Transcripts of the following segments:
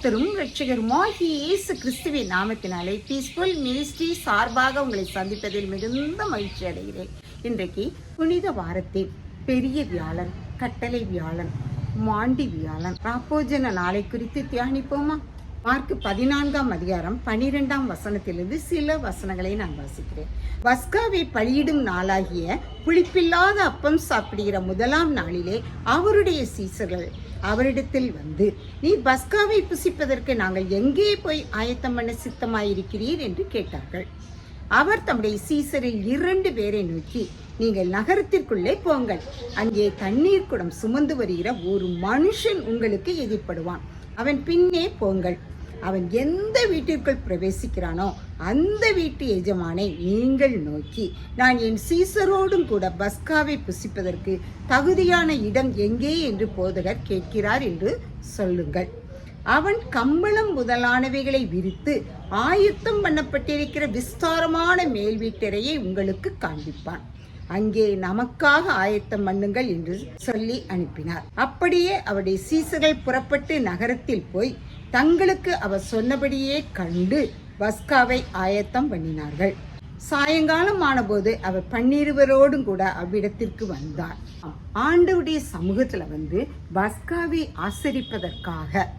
கர்த்தரும் இரட்சகருமாகிய இயேசு கிறிஸ்துவின் நாமத்தினாலே பீஸ்ஃபுல் மினிஸ்ட்ரி சார்பாக உங்களை சந்திப்பதில் மிகுந்த மகிழ்ச்சி அடைகிறேன். இன்றைக்கு புனித வாரத்தின் பெரிய வியாழன், கட்டளை வியாழன், மாண்டி வியாழன், ராப்போஜன நாளை குறித்து தியானிப்போமா? மார்க் 14ஆம் அதிகாரம் 12ஆம் வசனத்திலிருந்து சில வசனங்களை நான் வாசிக்கிறேன். பஸ்காவை பலியிடும் நாளாகிய புளிப்பில்லாத அப்பம் சாப்பிடுகிற முதலாம் நாளிலே அவருடைய சீசர்கள் அவரிடத்தில் வந்து, நீர் பஸ்காவை புசிப்பதற்கு நாங்கள் எங்கே போய் ஆயத்தம் பண்ண சித்தமாயிருக்கிறீர் என்று கேட்டார்கள். அவர் தம்முடைய சீசரில் 2 பேரை நோக்கி, நீங்கள் நகரத்திற்குள்ளே போங்கள், அங்கே தண்ணீர் குடம் சுமந்து வருகிற ஒரு மனுஷன் உங்களுக்கு எதிர்ப்படுவான், அவன் பின்னே போங்கள். அவன் எந்த வீட்டிற்குள் பிரவேசிக்கிறானோ அந்த வீட்டு எஜமானை நீங்கள் நோக்கி, நான் என் சீசரோடும் கூட பஸ்காவை புசிப்பதற்கு தகுதியான இடம் எங்கே என்று போதகர் கேட்கிறார் என்று சொல்லுங்கள். அவன் கம்பளம் முதலானவைகளை விரித்து ஆயத்தம் பண்ணப்பட்டிருக்கிற விஸ்தாரமான மேல் வீட்டறையை உங்களுக்கு காண்பிப்பான், அங்கே நமக்காக ஆயத்தம் பண்ணுங்கள் என்று சொல்லி அனுப்பினார். அப்படியே அவருடைய சீசர்கள் புறப்பட்டு நகரத்தில் போய் தங்களுக்கு அவர் சொன்னபடியே கண்டு பஸ்காவை ஆயத்தம் பண்ணினார்கள். சாயங்காலம் ஆனபோது அவர் 12 கூட அவ்விடத்திற்கு வந்தார். ஆண்டவருடைய சமூகத்துல வந்து பஸ்காவை ஆசரிப்பதற்காக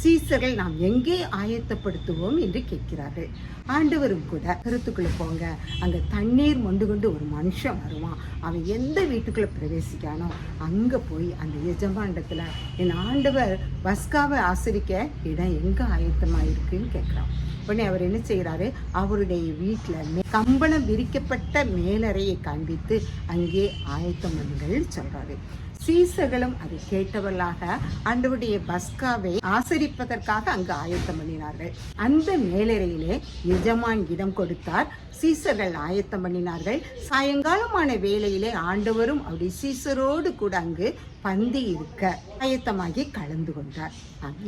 சீசர்கள் நாம் எங்கே ஆயத்தப்படுத்துவோம் என்று கேட்கிறார்கள். ஆண்டவரும் கூட, கருத்துக்குள்ள போங்க, அங்க தண்ணீர் மொண்டு கொண்டு ஒரு மனுஷன் வருவான், அவன் எந்த வீட்டுக்குள்ள பிரவேசிக்கானோ அங்க போய் அந்த எஜமாண்டத்துல என் ஆண்டவர் பஸ்காவை ஆசரிக்க இடம் எங்க ஆயத்தமாயிருக்குன்னு கேட்கிறான். உடனே அவர் என்ன செய்யறாரு, அவருடைய வீட்டுல கம்பளம் விரிக்கப்பட்ட மேலறையை காண்பித்து அங்கே ஆயத்தம் பண்ணுங்கள் சொல்றாரு. சீசர்களும் அதை கேட்டவர்களாக ஆண்டவருடைய பஸ்காவை ஆசரிப்பதற்காக அங்கு ஆயத்தம் பண்ணினார்கள். அந்த மேலறையிலே எஜமான் இடம் கொடுத்தார். சீசர்கள் ஆயத்தம் பண்ணினார்கள். சாயங்காலமான வேளையிலே ஆண்டவரும் அவருடைய சீசரோடு கூட அங்கு பந்தி இருக்க ஆயத்தமாகி கலந்து கொண்டார்.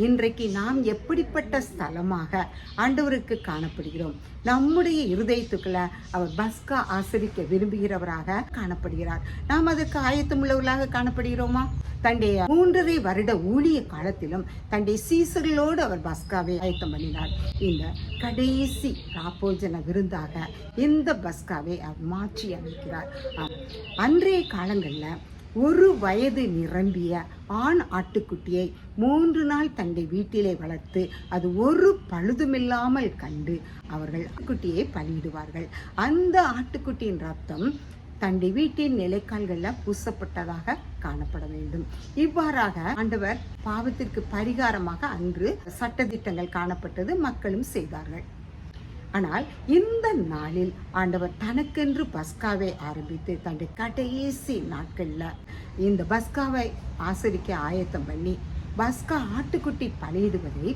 இன்றைக்கு நாம் எப்படிப்பட்ட ஸ்தலமாக ஆண்டவருக்கு காணப்படுகிறோம்? நம்முடைய இருதயத்துக்குள்ள அவர் பஸ்கா ஆசரிக்க விரும்புகிறவராக காணப்படுகிறார். நாம் அதற்கு ஆயத்தம் உள்ளவர்களாக காணப்படுகிறோமா? தன்னுடைய 3.5 வருட ஊழிய காலத்திலும் தன்னுடைய சீசர்களோடு அவர் பஸ்காவை ஆயத்தம் பண்ணினார். இந்த கடைசி ராப்போஜன விருந்தாக இந்த பஸ்காவை அவர் மாற்றி அமைக்கிறார். அன்றைய காலங்களில் 1 வயது நிரம்பிய ஆண் ஆட்டுக்குட்டியை 3 நாள் தன்னுடைய வீட்டிலே வளர்த்து அது ஒரு பழுதுமில்லாமல் கண்டு அவர்கள் ஆட்டுக்குட்டியை பலியிடுவார்கள். அந்த ஆட்டுக்குட்டியின் ரத்தம் தன்னுடைய வீட்டின் நிலைக்கால்களில் பூசப்பட்டதாக காணப்பட வேண்டும். இவ்வாறாக ஆண்டவர் பாவத்திற்கு பரிகாரமாக அன்று சட்டதிட்டங்கள் காணப்பட்டது, மக்களும் செய்தார்கள். ஆனால் இந்த நாளில் ஆண்டவர் தனக்கென்று பஸ்காவை ஆரம்பித்து தன்னுடைய கடைசி நாட்கள்ல இந்த பஸ்காவை ஆசரிக்க ஆயத்தம் பண்ணி பஸ்கா ஆட்டுக்குட்டி பலியிடுவதை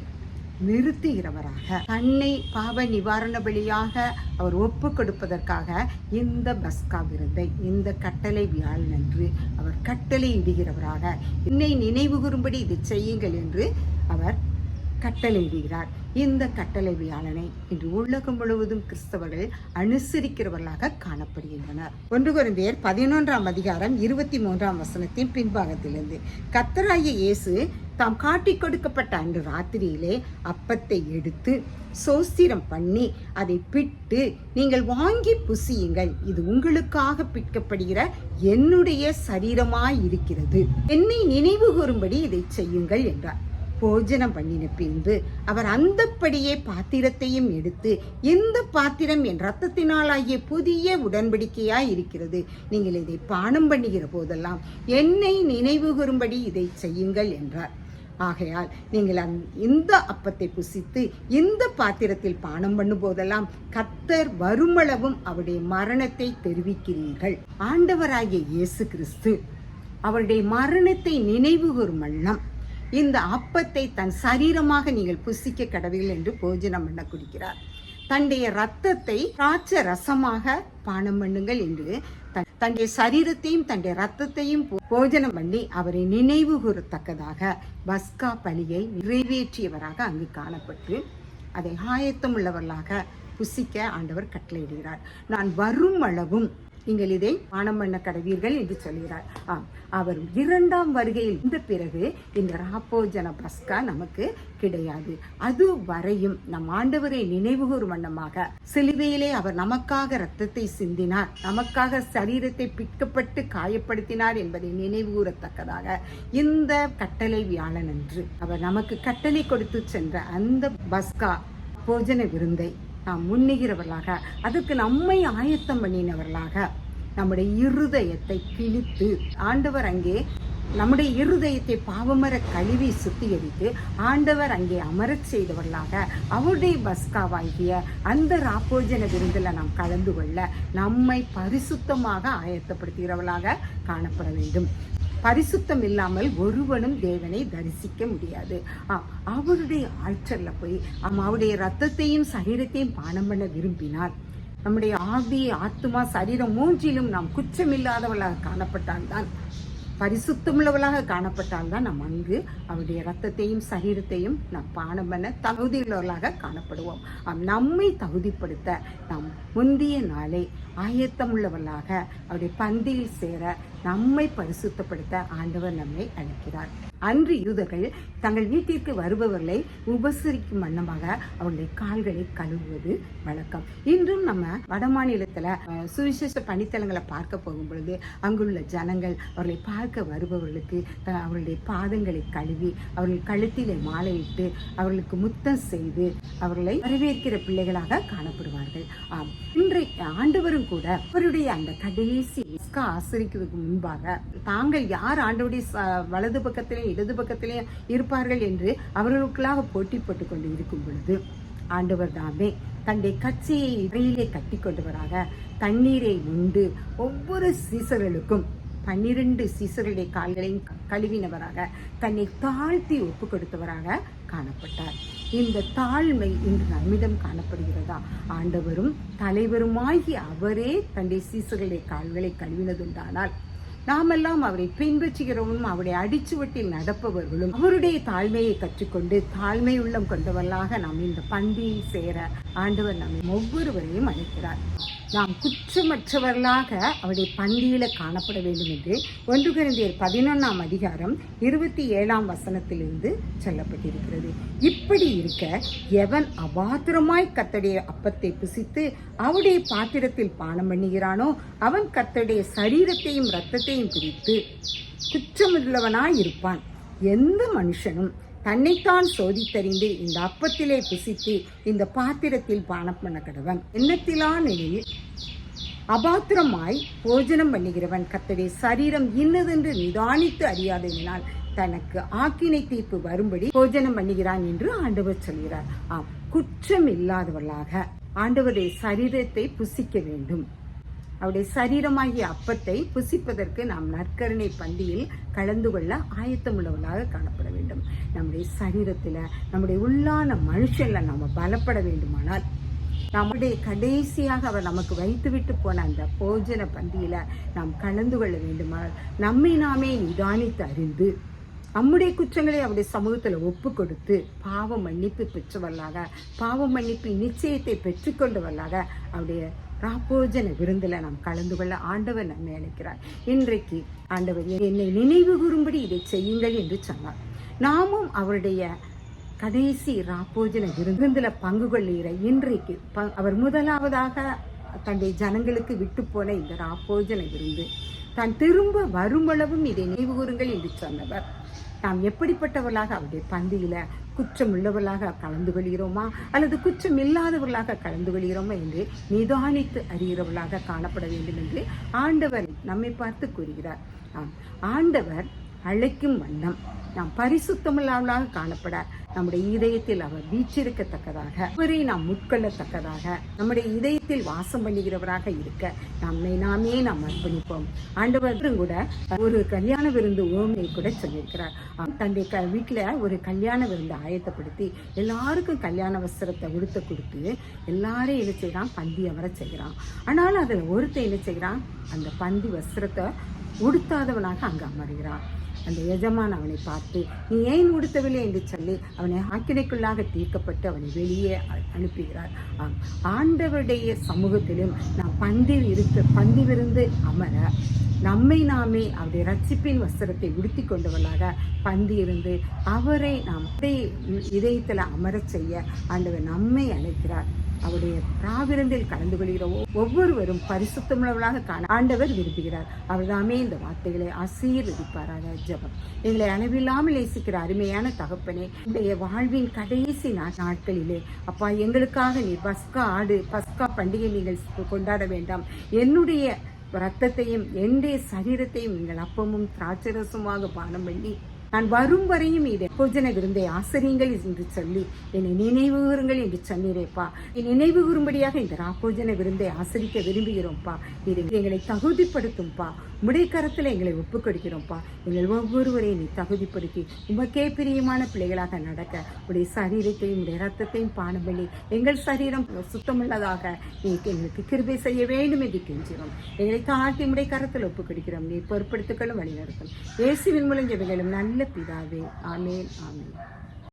நிறுத்துகிறவராக, தன்னை பாவ நிவாரண பலியாக அவர் ஒப்பு கொடுப்பதற்காக இந்த பஸ்கா விருந்தை இந்த கட்டளை வியாழனன்று அவர் கட்டளை இடுகிறவராக, என்னை நினைவு கூறும்படி இதை செய்யுங்கள் என்று அவர் கட்டளையிடுகிறார். இந்த கட்டளை வியாழனை இன்று உலகம் முழுவதும் கிறிஸ்தவர்கள் அனுசரிக்கிறவர்களாக காணப்படுகின்றனர். 1 கொரிந்தியர் 11ஆம் அதிகாரம் 23ஆம் வசனத்தின் பின்பாகத்திலிருந்து, கர்த்தராகிய இயேசு தாம் காட்டிக் கொடுக்கப்பட்ட அன்று ராத்திரியிலே அப்பத்தை எடுத்து சோஸ்திரம் பண்ணி அதை பிட்டு, நீங்கள் வாங்கி புசியுங்கள், இது உங்களுக்காக பிற்கப்படுகிற என்னுடைய சரீரமாயிருக்கிறது, என்னை நினைவு கூறும்படி இதை செய்யுங்கள் என்றார். போஜனம் பண்ணின பின்பு அவர் அந்தப்படியே பாத்திரத்தையும் எடுத்து, இந்த பாத்திரம் என் இரத்தத்தினாலாகிய புதிய உடன்படிக்கையாய் இருக்கிறது, நீங்கள் இதை பானம் பண்ணுகிற போதெல்லாம் என்னை நினைவு கூறும்படி இதை செய்யுங்கள் என்றார். ஆகையால் நீங்கள் இந்த அப்பத்தை புசித்து இந்த பாத்திரத்தில் பானம் பண்ணும் போதெல்லாம் கர்த்தர் வருமளவும் அவருடைய மரணத்தை தெரிவிக்கிறீர்கள். ஆண்டவராகிய இயேசு கிறிஸ்து அவருடைய மரணத்தை நினைவு கூறும் வண்ணம் இந்த அப்பத்தை தன் சரீரமாக நீங்கள் புசிக்க கடவீர்கள் என்று போஜனம் பண்ண குடிக்கிறார். தன்னுடைய ரத்தத்தை திராட்சை ரசமாக பானம் பண்ணுங்கள் என்று தன்னுடைய சரீரத்தையும் தன்னுடைய ரத்தத்தையும் போஜனம் பண்ணி அவரை நினைவு கூறத்தக்கதாக பஸ்கா பலியை நிறைவேற்றியவராக அங்கு காணப்பட்டு அதை ஆயத்தம் உள்ளவர்களாக புசிக்க ஆண்டவர் கட்டளையிடுகிறார். நான் வரும் அளவும் நீங்கள் இதை பானம் பண்ண கடவீர்கள் என்று சொல்கிறார். அவர் 2ஆம் வருகையில் இந்த பிறகு இந்த ராப்போஜன பஸ்கா நமக்கு கிடையாது. அது வரையும் நம் ஆண்டவரை நினைவுகூரும் வண்ணமாக சிலுவையிலே அவர் நமக்காக இரத்தத்தை சிந்தினார், நமக்காக சரீரத்தை பிற்கப்பட்டு காயப்படுத்தினார் என்பதை நினைவுகூரத்தக்கதாக இந்த கட்டளை வியாழனன்று அவர் நமக்கு கட்டளை கொடுத்து சென்ற அந்த பஸ்கா போஜன விருந்தை நாம் முன்னுகிறவர்களாக, அதற்கு நம்மை ஆயத்தம் பண்ணினவர்களாக நம்முடைய இருதயத்தை கிழித்து ஆண்டவர் அங்கே நம்முடைய இருதயத்தை பாவமர கழுவி சுத்திகரித்து ஆண்டவர் அங்கே அமரச் செய்தவர்களாக அவருடைய பஸ்காவாகிய அந்த ராப்போஜன விருந்தில் நாம் கலந்து கொள்ள நம்மை பரிசுத்தமாக ஆயத்தப்படுத்துகிறவர்களாக காணப்பட வேண்டும். பரிசுத்தம் இல்லாமல் ஒருவனும் தேவனை தரிசிக்க முடியாது. அவருடைய ஆற்றல்ல போய் அவருடைய ரத்தத்தையும் சரீரத்தையும் பானம் பண்ண விரும்பினால் நம்முடைய ஆவி, ஆத்மா, சரீரம் மூன்றிலும் நாம் குற்றமில்லாதவர்களாக காணப்பட்டால்தான், பரிசுத்தமுள்ளவளாக காணப்பட்டால்தான் நாம் அங்கு அவருடைய ரத்தத்தையும் சரீரத்தையும் நாம் பானம் பண்ண தகுதியுள்ளவர்களாக காணப்படுவோம். நம்மை தகுதிப்படுத்த நாம் முந்திய நாளை ஆயத்தமுள்ளவர்களாக அவருடைய பந்தியில் சேர நம்மை பரிசுத்தப்படுத்த ஆண்டவர் நம்மை அழைக்கிறார். அன்று யூதர்கள் தங்கள் வீட்டிற்கு வருபவர்களை உபசரிக்கும் வண்ணமாக அவருடைய கால்களை கழுவுவது வழக்கம். இன்றும் நம்ம வட மாநிலத்துல சுவிசேஷ பணித்தலங்களை பார்க்க போகும் பொழுது அங்குள்ள ஜனங்கள் அவர்களை பார்க்க வருபவர்களுக்கு அவர்களுடைய பாதங்களை கழுவி அவர்கள் கழுத்திலே மாலையிட்டு அவர்களுக்கு முத்தம் செய்து அவர்களை வரவேற்கிற பிள்ளைகளாக காணப்படுவார்கள். இன்றைக்கு ஆண்டவரும் கூட அவருடைய அந்த கடைசி ஆசிரிக்கிறதுக்கு முன்பாக தாங்கள் யார் ஆண்டவருடைய வலது பக்கத்திலே இடது பக்கத்திலே இருப்பார்கள் என்று அவர்களுக்குள்ளாக போட்டி போட்டுக் கொண்டு இருக்கும் பொழுது ஆண்டவர் தாமே தன்னுடைய கச்சையை இடையிலே கட்டி கொண்டவராக தண்ணீரை உண்டு ஒவ்வொரு சீசர்களுக்கும் 12 சீசர்களுடைய கால்களையும் கழுவினவராக தன்னை தாழ்த்தி ஒப்பு கொடுத்தவராக காணப்பட்டார். இந்த தாழ்மை இன்று நம்மிடம் காணப்படுகிறதா? ஆண்டவரும் தலைவருமாகி அவரே தன்னுடைய சீசர்களுடைய கால்களை கழுவினதுண்டானால் நாமெல்லாம் அவரை பின்பற்றுகிறவர்களும் அவருடைய அடிச்சுவட்டில் நடப்பவர்களும் அவருடைய தாழ்மையை கற்றுக்கொண்டு தாழ்மை உள்ளம் கொண்டவர்களாக நாம் இந்த பந்தியில் சேர ஆண்டவர் நம்மை ஒவ்வொருவரையும் அழைக்கிறார். நாம் குற்றமற்றவர்களாக அவருடைய பந்தியில காணப்பட வேண்டும் என்று 1 கொரிந்தியர் 11ஆம் அதிகாரம் 27ஆம் வசனத்திலிருந்து சொல்லப்பட்டிருக்கிறது. இப்படி இருக்க எவன் அபாத்திரமாய் கர்த்தருடைய அப்பத்தை புசித்து அவருடைய பாத்திரத்தில் பானம் பண்ணுகிறானோ அவன் கர்த்தருடைய சரீரத்தையும் இரத்தத்தையும் குறித்து குற்றமுள்ளவனாய் இருப்பான். எந்த மனுஷனும் தன்னைத்தான் சோதித்தறிந்து இந்த அப்பத்திலே புசித்து இந்த பாத்திரத்தில் பானம் பண்ண கடவன். எண்ணத்திலானில் அபாத்திரமாய் போஜனம் பண்ணுகிறவன் கர்த்தருடைய சரீரம் இன்னதென்று நிதானித்து அறியாததினால் தனக்கு ஆக்கினை தீர்ப்பு வரும்படி போஜனம் பண்ணுகிறான் என்று ஆண்டவர் சொல்கிறார். குற்றம் இல்லாதவர்களாக ஆண்டவருடைய சரீரத்தை புசிக்க வேண்டும். அவருடைய சரீரமாகிய அப்பத்தை புசிப்பதற்கு நாம் நற்கருணை பந்தியில் கலந்து கொள்ள ஆயத்தமுள்ளவர்களாக காணப்பட வேண்டும். நம்முடைய சரீரத்துல நம்முடைய உள்ளான மனுஷன்ல நாம பலப்பட வேண்டுமானால் நம்முடைய கடைசியாக அவர் நமக்கு வைத்துவிட்டு போன அந்த போஜன பந்தியில நாம் கலந்து கொள்ள வேண்டுமானால் நம்மை நாமே நிதானித்து அறிந்து நம்முடைய குற்றங்களை அவருடைய சமூகத்துல ஒப்பு கொடுத்து பாவ மன்னிப்பு பெற்றவர்களாக பாவ மன்னிப்பு நிச்சயத்தை பெற்றுக்கொண்டவர்களாக அவருடைய ராப்போஜன விருந்துல நாம் கலந்து கொள்ள ஆண்டவர் நம்மை அழைக்கிறார். இன்றைக்கு ஆண்டவர் என்னை நினைவு கூறும்படி இதை செய்யுங்கள் என்று சொன்னார். நாமும் அவருடைய கடைசி ராப்போஜன விருந்துல பங்கு கொள்ளுகிற இன்றைக்கு அவர் முதலாவதாக தன்னுடைய ஜனங்களுக்கு விட்டு போன இந்த ராப்போஜன விருந்து தான் திரும்ப வரும்பளவும் இதை நினைவு கூறுங்கள் என்று சொன்னவர். நாம் எப்படிப்பட்டவர்களாக அவருடைய பந்தியில குற்றம் உள்ளவர்களாக கலந்து கொள்கிறோமா அல்லது குற்றம் இல்லாதவர்களாக கலந்து கொள்கிறோமா என்று நிதானித்து அறிகிறவர்களாக காணப்பட வேண்டும் என்று ஆண்டவர் நம்மை பார்த்து கூறுகிறார். ஆண்டவர் அழைக்கும் வண்ணம் நாம் பரிசுத்தமுள்ளவர்களாக காணப்பட நம்முடைய இதயத்தில் அவர் வீற்றிருக்கத்தக்கதாக அவரை நாம் உட்கொள்ளத்தக்கதாக நம்முடைய இதயத்தில் வாசம் பண்ணுகிறவராக இருக்க நாமே நாம் அர்ப்பணிப்போம். ஆண்டவரும் கூட ஒரு கல்யாண விருந்து ஓமையை கூட சொல்லியிருக்கிறார். தன்னுடைய வீட்டுல ஒரு கல்யாண விருந்து ஆயத்தப்படுத்தி எல்லாருக்கும் கல்யாண வஸ்திரத்தை உடுத்த கொடுத்து எல்லாரும் என்ன செய்யறான், பந்தி அமர செய்கிறான். ஆனாலும் அதுல ஒருத்தர் என்ன செய்யறான், அந்த பந்தி வஸ்திரத்தை உடுத்தாதவனாக அங்க அமர்கிறான். அந்த எஜமான் அவனை பார்த்து, நீ ஏன் உடுத்தவில்லை என்று சொல்லி அவனை ஆக்கினைக்குள்ளாக தீர்க்கப்பட்டு அவனை வெளியே அனுப்புகிறார். ஆண்டவருடைய சமூகத்திலும் நாம் பந்திவிருந்து அமர நம்மை நாமே அவருடைய ரட்சிப்பின் வஸ்திரத்தை உடுத்தி கொண்டவர்களாக பந்தி இருந்து அவரை நாம் இதயத்தில் அமரச் செய்ய ஆண்டவர் நம்மை அழைக்கிறார். அவருடைய ராவிருந்தில் கலந்து கொள்கிற ஒவ்வொருவரும் பரிசுத்தமுள்ளவர்களாக காண ஆண்டவர் விரும்புகிறார். அவர்தாமே இந்த வார்த்தைகளை ஆசீர்வதிப்பாராக. ஜெபம். எங்களை அளவில்லாமல் நேசிக்கிற அருமையான தகப்பனே, இந்த வாழ்வின் கடைசி நாட்களிலே அப்பா எங்களுக்காக நீ பஸ்கா பண்டிகை நீங்கள் கொண்டாட வேண்டாம், என்னுடைய ரத்தத்தையும் என்னுடைய சரீரத்தையும் நீங்கள் அப்பமும் திராட்சரசமாக பானம் பண்ணி நான் வரும் வரையும் இதை போஜன விருந்தை ஆசிரியுங்கள் என்று சொல்லி என்னை நினைவு கூறுங்கள் என்று சொன்னீரேப்பா. நினைவு கூறும்படியாக இந்த ராப்போஜன விருந்தை ஆசரிக்க விரும்புகிறோம்ப்பா. இது எங்களை தகுதிப்படுத்தும்பா. முடைக்கரத்தில் எங்களை ஒப்புக் கொடுக்கிறோம்ப்பா. எங்கள் ஒவ்வொருவரையும் நீ தகுதிப்படுத்தி உமக்கே பிரியமான பிள்ளைகளாக நடக்க உடைய சரீரத்தையும் உடைய ரத்தத்தையும் பானம் பண்ணி எங்கள் சரீரம் சுத்தமுள்ளதாக நீ எங்களுக்கு கிருபை செய்ய வேண்டும் என்று கெஞ்சிறோம். எங்களை தாழ்த்தி முடைக்கரத்தில் ஒப்புக் கொடுக்கிறோம். நீ பொறுப்படுத்திக்கொள்ளும் வழி நடத்தும். இயேசுவின் மூலம் ஜெபங்களும் நல்ல பிதாவே. ஆமென், ஆமென்.